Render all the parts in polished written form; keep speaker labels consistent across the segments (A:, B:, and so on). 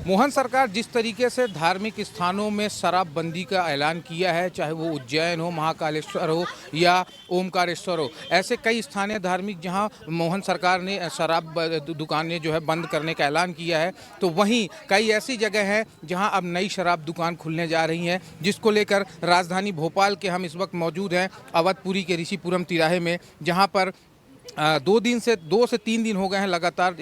A: मोहन सरकार जिस तरीके से धार्मिक स्थानों में शराबबंदी का ऐलान किया है, चाहे वो उज्जैन हो, महाकालेश्वर हो या ओमकारेश्वर हो, ऐसे कई स्थानीय धार्मिक जहां मोहन सरकार ने शराब दुकानें जो है बंद करने का ऐलान किया है, तो वहीं कई ऐसी जगह हैं जहां अब नई शराब दुकान खुलने जा रही हैं, जिसको लेकर राजधानी भोपाल के हम इस वक्त मौजूद हैं अवधपुरी के ऋषिपुरम तिराहे में, जहां पर 2 से 3 दिन हो गए हैं लगातार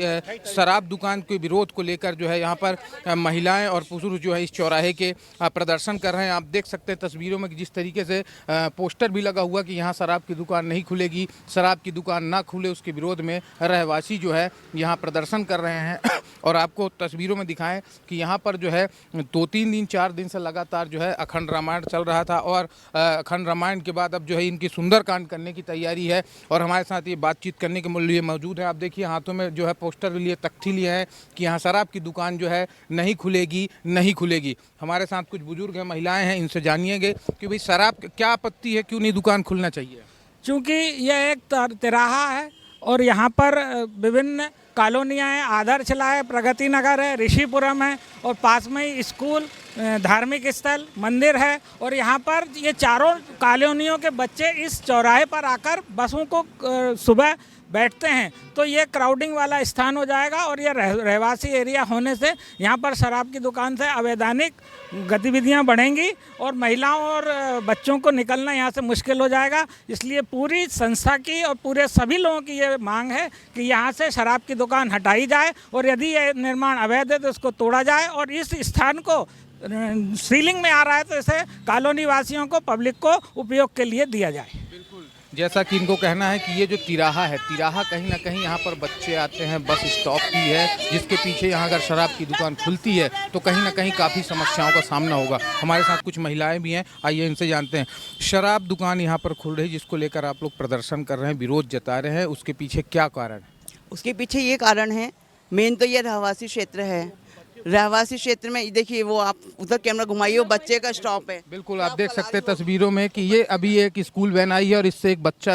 A: शराब दुकान के विरोध को लेकर जो है यहाँ पर महिलाएं और पुरुष जो है इस चौराहे के प्रदर्शन कर रहे हैं। आप देख सकते हैं तस्वीरों में कि जिस तरीके से पोस्टर भी लगा हुआ कि यहाँ शराब की दुकान नहीं खुलेगी, शराब की दुकान ना खुले, उसके विरोध में रहवासी जो है यहाँ प्रदर्शन कर रहे हैं। और आपको तस्वीरों में दिखाएं कि यहाँ पर जो है 2-3 दिन 4 दिन से लगातार जो है अखंड रामायण चल रहा था और अखंड रामायण के बाद अब जो है इनकी सुंदरकांड करने की तैयारी है। और हमारे साथ ये बातचीत करने के लिए मौजूद है। आप देखिए हाथों में जो है पोस्टर लिए, तख्ती लिए हैं कि यहाँ शराब की दुकान जो है नहीं खुलेगी, नहीं खुलेगी। हमारे साथ कुछ बुजुर्ग हैं, महिलाएं हैं, इनसे जानिएंगे कि भाई शराब क्या आपत्ति है, क्यों नहीं दुकान खुलना चाहिए।
B: चूँकि यह एक तिराहा है और यहाँ पर विभिन्न कॉलोनियाँ हैं, आदर्शला है, प्रगति नगर है, ऋषिपुरम है और पास में ही स्कूल, धार्मिक स्थल, मंदिर है। और यहाँ पर ये चारों कॉलोनियों के बच्चे इस चौराहे पर आकर बसों को सुबह बैठते हैं, तो ये क्राउडिंग वाला स्थान हो जाएगा और ये रहवासी एरिया होने से यहाँ पर शराब की दुकान से अवैधानिक गतिविधियाँ बढ़ेंगी और महिलाओं और बच्चों को निकलना यहाँ से मुश्किल हो जाएगा। इसलिए पूरी संस्था की और पूरे सभी लोगों की ये मांग है कि यहाँ से शराब की दुकान हटाई जाए और यदि ये निर्माण अवैध है तो उसको तोड़ा जाए और इस स्थान को सीलिंग में आ रहा है तो इसे कॉलोनी वासियों को, पब्लिक को उपयोग के लिए दिया जाए।
A: जैसा कि इनको कहना है कि ये जो तिराहा है, तिराहा कहीं ना कहीं यहाँ पर बच्चे आते हैं, बस स्टॉप भी है, जिसके पीछे यहाँ अगर शराब की दुकान खुलती है तो कहीं ना कहीं काफ़ी समस्याओं का सामना होगा। हमारे साथ कुछ महिलाएं भी हैं, आइए इनसे जानते हैं। शराब दुकान यहाँ पर खुल रही, जिसको लेकर आप लोग प्रदर्शन कर रहे हैं, विरोध जता रहे हैं, उसके पीछे क्या कारण है?
C: उसके पीछे ये कारण है, मेन तो ये रहवासी क्षेत्र है। रहवासी क्षेत्र में देखिए, वो आप उधर कैमरा घुमाइए, वो बच्चे का स्टॉप है।
A: बिल्कुल, आप देख सकते हैं तस्वीरों में कि ये अभी एक स्कूल वैन आई है और इससे एक बच्चा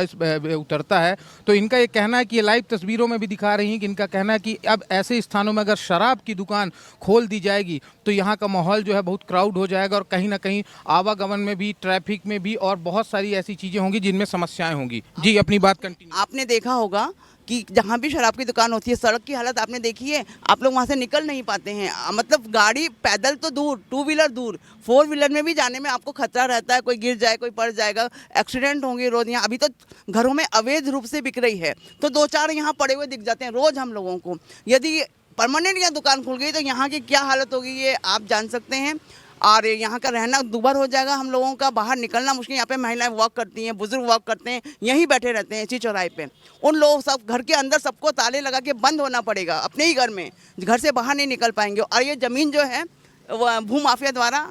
A: उतरता है। तो इनका ये कहना है कि ये लाइव तस्वीरों में भी दिखा रही हैं कि इनका कहना है कि अब ऐसे स्थानों में अगर शराब की दुकान खोल दी जाएगी तो यहाँ का माहौल जो है बहुत क्राउड हो जाएगा और कहीं ना कहीं आवागमन में भी, ट्रैफिक में भी और बहुत सारी ऐसी चीज़ें होंगी जिनमें समस्याएं होंगी। जी, अपनी बात कंटिन्यू।
C: आपने देखा होगा कि जहाँ भी शराब की दुकान होती है, सड़क की हालत आपने देखी है, आप लोग वहाँ से निकल नहीं पाते हैं। मतलब गाड़ी पैदल तो दूर, 2 व्हीलर दूर, 4 व्हीलर में भी जाने में आपको खतरा रहता है, कोई गिर जाए, कोई पड़ जाएगा, एक्सीडेंट होंगे रोज। यहाँ अभी तो घरों में अवैध रूप से बिक रही है, तो 2-4 यहाँ पड़े हुए दिख जाते हैं रोज हम लोगों को। यदि परमानेंट यहाँ दुकान खुल गई तो यहाँ की क्या हालत होगी ये आप जान सकते हैं। और यहाँ का रहना दुभर हो जाएगा, हम लोगों का बाहर निकलना मुश्किल। यहाँ पे महिलाएं वॉक करती हैं, बुजुर्ग वॉक करते हैं, यहीं बैठे रहते हैं इसी चौराहे पे। उन लोग सब घर के अंदर सबको ताले लगा के बंद होना पड़ेगा अपने ही घर में, घर से बाहर नहीं निकल पाएंगे। और ये ज़मीन जो है वो भूमाफिया द्वारा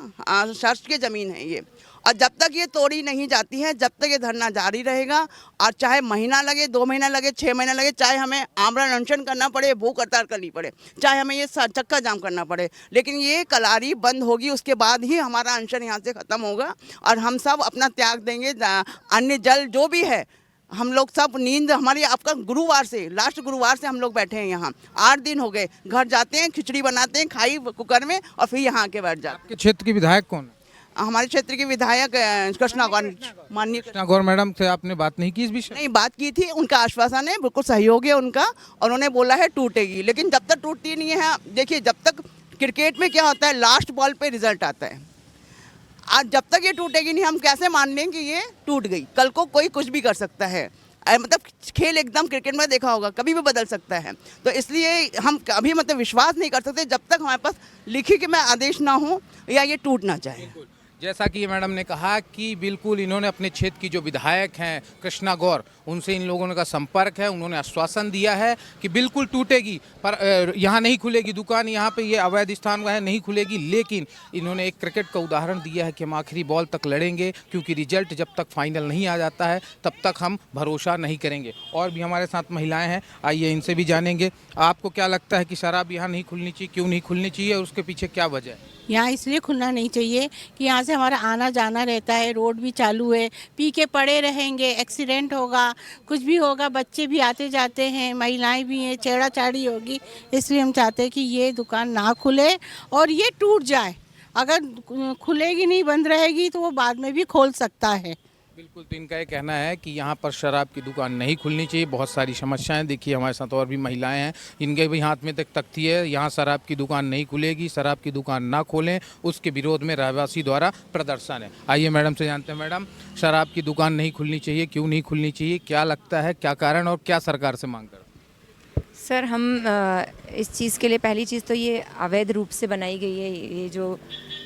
C: शासकीय ज़मीन है ये, और जब तक ये तोड़ी नहीं जाती है, जब तक ये धरना जारी रहेगा। और चाहे महीना लगे, 2 महीना लगे, 6 महीना लगे, चाहे हमें आमरण अनशन करना पड़े, भूख हड़ताल करनी पड़े, चाहे हमें ये चक्का जाम करना पड़े, लेकिन ये कलारी बंद होगी, उसके बाद ही हमारा अनशन यहाँ से ख़त्म होगा और हम सब अपना त्याग देंगे। अन्य जल जो भी है, हम लोग सब नींद हमारी, आपका गुरुवार से, लास्ट गुरुवार से हम लोग बैठे हैं यहाँ, 8 दिन हो गए। घर जाते हैं, खिचड़ी बनाते हैं, खाई कुकर में और फिर यहाँ आके बैठ जाते हैं।
A: आपके क्षेत्र के विधायक कौन है?
C: हमारे क्षेत्र के विधायक कृष्णा गौर, माननीय
A: कृष्णा गौर मैडम से आपने बात नहीं की इस विषय?
C: नहीं, बात की थी, उनका आश्वासन है, बिल्कुल सहयोग है उनका, और उन्होंने बोला है टूटेगी, लेकिन जब तक टूटती नहीं है। देखिए, जब तक क्रिकेट में क्या होता है, लास्ट बॉल पे रिजल्ट आता है। आज जब तक ये टूटेगी नहीं, हम कैसे मान लें कि ये टूट गई? कल को कोई कुछ भी कर सकता है, मतलब खेल एकदम, क्रिकेट में देखा होगा, कभी भी बदल सकता है। तो इसलिए हम कभी मतलब विश्वास नहीं कर सकते जब तक हमारे पास लिखित में आदेश ना हो या ये टूट ना जाए।
A: जैसा कि मैडम ने कहा कि बिल्कुल इन्होंने अपने क्षेत्र की जो विधायक हैं कृष्णा गौर, उनसे इन लोगों का संपर्क है, उन्होंने आश्वासन दिया है कि बिल्कुल टूटेगी, पर यहाँ नहीं खुलेगी दुकान, यहाँ पे ये अवैध स्थान है, नहीं खुलेगी। लेकिन इन्होंने एक क्रिकेट का उदाहरण दिया है कि हम आखिरी बॉल तक लड़ेंगे, क्योंकि रिजल्ट जब तक फाइनल नहीं आ जाता है तब तक हम भरोसा नहीं करेंगे। और भी हमारे साथ महिलाएँ हैं, आइए इनसे भी जानेंगे। आपको क्या लगता है कि शराब यहाँ नहीं खुलनी चाहिए, क्यों नहीं खुलनी चाहिए और उसके पीछे क्या वजह है?
D: यहाँ इसलिए खुलना नहीं चाहिए कि यहाँ से हमारा आना जाना रहता है, रोड भी चालू है, पी के पड़े रहेंगे, एक्सीडेंट होगा, कुछ भी होगा, बच्चे भी आते जाते हैं, महिलाएं भी हैं, छेड़ाछाड़ी होगी। इसलिए हम चाहते हैं कि ये दुकान ना खुले और ये टूट जाए। अगर खुलेगी नहीं, बंद रहेगी, तो वो बाद में भी खोल सकता है।
A: बिल्कुल, तो इनका ये कहना है कि यहाँ पर शराब की दुकान नहीं खुलनी चाहिए। बहुत सारी समस्याएं, देखिए हमारे साथ और भी महिलाएं हैं, इनके भी हाथ में तक तख्ती है, यहाँ शराब की दुकान नहीं खुलेगी, शराब की दुकान ना खोलें, उसके विरोध में रहवासी द्वारा प्रदर्शन है। आइए मैडम से जानते हैं। मैडम, शराब की दुकान नहीं खुलनी चाहिए, क्यों नहीं खुलनी चाहिए, क्या लगता है, क्या कारण और क्या सरकार से मांग कर?
E: सर, हम इस चीज़ के लिए पहली चीज़ तो ये अवैध रूप से बनाई गई है ये जो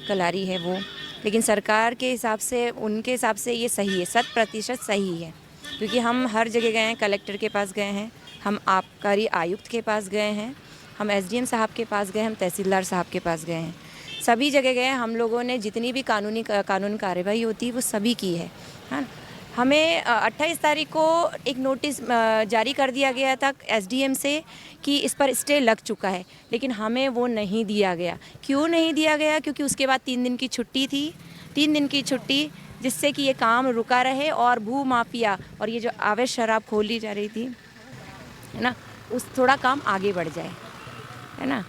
E: कलारी है वो, लेकिन सरकार के हिसाब से, उनके हिसाब से ये सही है, 100% सही है। क्योंकि हम हर जगह गए हैं, कलेक्टर के पास गए हैं, हम आबकारी आयुक्त के पास गए हैं, हम एसडीएम साहब के पास गए, हम तहसीलदार साहब के पास गए हैं, सभी जगह गए। हम लोगों ने जितनी भी कानूनी कार्रवाई होती है वो सभी की है ना। हमें 28 तारीख को एक नोटिस जारी कर दिया गया था एसडीएम से कि इस पर स्टे लग चुका है, लेकिन हमें वो नहीं दिया गया। क्यों नहीं दिया गया? क्योंकि उसके बाद 3 दिन की छुट्टी थी, 3 दिन की छुट्टी, जिससे कि ये काम रुका रहे और भू माफिया और ये जो अवैध शराब खोली जा रही थी, है ना, उस थोड़ा काम आगे बढ़ जाए, है ना।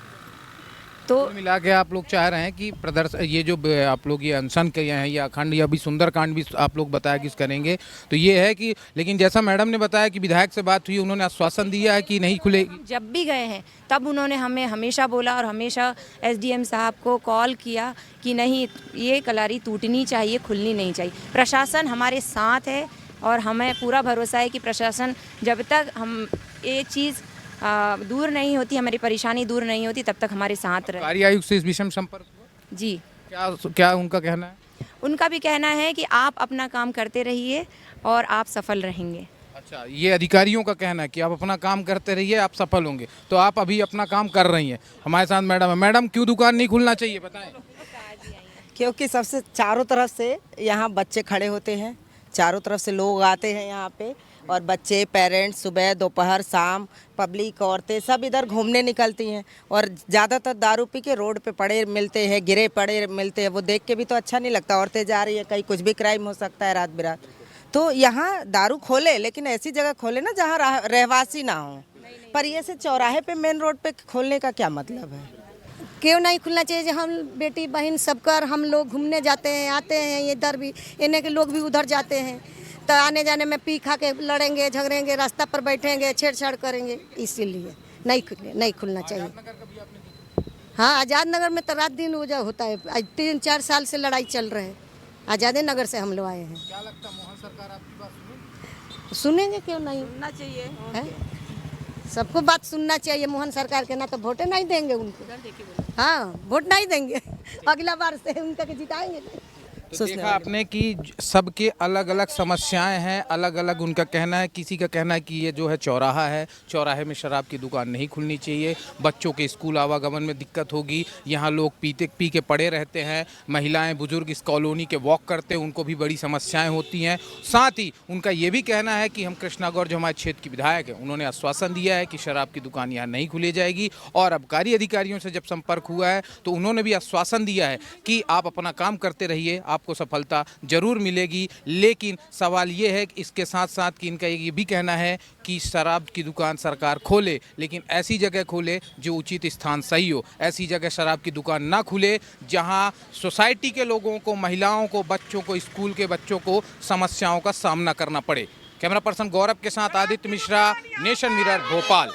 E: तो
A: मिला के आप लोग चाह रहे हैं कि प्रदर्शन, ये जो आप लोग ये अनशन किए हैं, या अखंड या भी सुंदरकांड भी आप लोग बताया कि करेंगे, तो ये है कि, लेकिन जैसा मैडम ने बताया कि विधायक से बात हुई, उन्होंने आश्वासन दिया है कि नहीं खुलेगी।
E: जब भी गए हैं तब उन्होंने हमें हमेशा बोला और हमेशा एसडीएम साहब को कॉल किया कि नहीं, ये कलारी टूटनी चाहिए, खुलनी नहीं चाहिए। प्रशासन हमारे साथ है और हमें पूरा भरोसा है कि प्रशासन, जब तक हम ये चीज़ दूर नहीं होती, हमारी परेशानी दूर नहीं होती, तब तक हमारे साथ रहे।
A: कार्य आयुक्त से इस विषय में संपर्क हुआ?
E: जी,
A: क्या उनका कहना है?
E: उनका भी कहना है कि आप अपना काम करते रहिए और आप सफल रहेंगे।
A: अच्छा, ये अधिकारियों का कहना है कि आप अपना काम करते रहिए, आप सफल होंगे, तो आप अभी अपना काम कर रही हैं। हमारे साथ मैडम है। मैडम, क्यों दुकान नहीं खुलना चाहिए, बताएं।
F: क्योंकि सबसे चारों तरफ से यहाँ बच्चे खड़े होते हैं, चारों तरफ से लोग आते हैं यहाँ पे, और बच्चे, पेरेंट्स, सुबह, दोपहर, शाम, पब्लिक, औरतें सब इधर घूमने निकलती हैं, और ज़्यादातर दारू पी के रोड पे पड़े मिलते हैं, गिरे पड़े मिलते हैं। वो देख के भी तो अच्छा नहीं लगता। औरतें जा रही है, कहीं कुछ भी क्राइम हो सकता है रात बिरात। तो यहाँ दारू खोले, लेकिन ऐसी जगह खोले ना जहाँ रहवासी ना हो। पर ये से चौराहे पे, मेन रोड पे खोलने का क्या मतलब है?
G: क्यों नहीं खुलना चाहिए? हम बेटी बहन सबकर हम लोग घूमने जाते हैं, आते हैं, इधर भी इन्हें के लोग भी उधर जाते हैं, तो आने जाने में पी खा के लड़ेंगे, झगड़ेंगे, रास्ता पर बैठेंगे, छेड़छाड़ करेंगे। इसीलिए नहीं खुलना चाहिए। हाँ, आज़ाद नगर में तो रात दिन वो जो होता है, आज 3-4 साल से लड़ाई चल रही है। आज़ाद नगर से हम लोग आए हैं।
A: क्या लगता है, मोहन सरकार आपकी बात
G: सुनेंगे? क्यों नहीं
C: सुनना चाहिए
G: है? सबको बात सुनना चाहिए। मोहन सरकार के ना तो वोटे नहीं देंगे उनको। हाँ, वोट नहीं देंगे, अगला बार से उनका के जिताएंगे नहीं।
A: तो देखा आपने कि सबके अलग अलग समस्याएं हैं, अलग अलग उनका कहना है। किसी का कहना है कि ये जो है चौराहा है, चौराहे में शराब की दुकान नहीं खुलनी चाहिए, बच्चों के स्कूल आवागमन में दिक्कत होगी, यहाँ लोग पी के पड़े रहते हैं, महिलाएं बुजुर्ग इस कॉलोनी के वॉक करते हैं, उनको भी बड़ी समस्याएं होती हैं। साथ ही उनका ये भी कहना है कि हम कृष्णा गौर, जो हमारे क्षेत्र की विधायक हैं, उन्होंने आश्वासन दिया है कि शराब की दुकान यहाँ नहीं खुली जाएगी। और आबकारी अधिकारियों से जब संपर्क हुआ है तो उन्होंने भी आश्वासन दिया है कि आप अपना काम करते रहिए, आपको सफलता जरूर मिलेगी। लेकिन सवाल ये है कि इसके साथ साथ कि इनका ये भी कहना है कि शराब की दुकान सरकार खोले, लेकिन ऐसी जगह खोले जो उचित स्थान सही हो। ऐसी जगह शराब की दुकान ना खुले जहां सोसाइटी के लोगों को, महिलाओं को, बच्चों को, स्कूल के बच्चों को समस्याओं का सामना करना पड़े। कैमरा पर्सन गौरव के साथ आदित्य मिश्रा, नेशन मिरर, भोपाल।